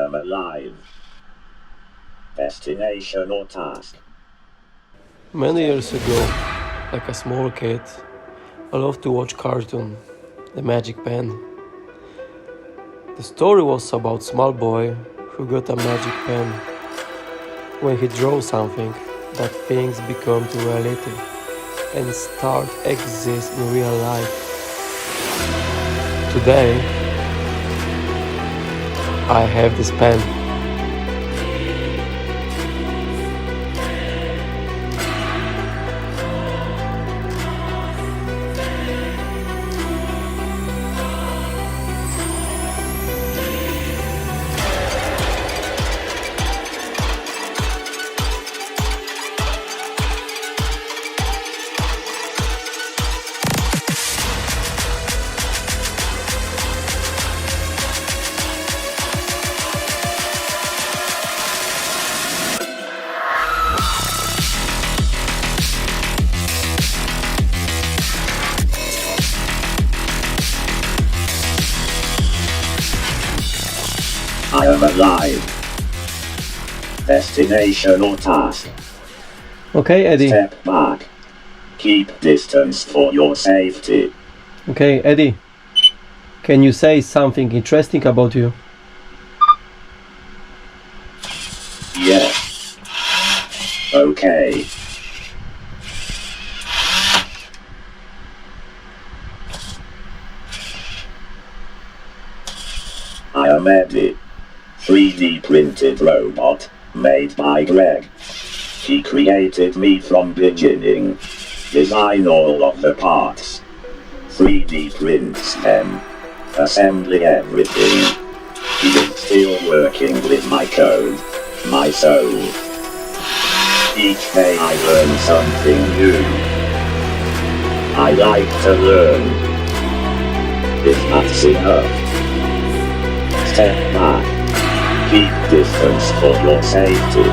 am alive. Destination or task? Many years ago, like a small kid, I loved to watch cartoon, The Magic Pen. The story was about small boy who got a magic pen. When he draws something, that things become to reality and start exist in real life. Today, I have this pen. I am alive. Destination or task? Okay, Eddie. Step back. Keep distance for your safety. Okay, Eddie. Can you say something interesting about you? Yes. Okay. I am EDDiE, 3D printed robot, made by Greg. He created me from beginning. Design all of the parts. 3D prints them. Assembly everything. He is still working with my code, my soul. Each day I learn something new. I like to learn. If that's enough, step back. Keep distance for your safety.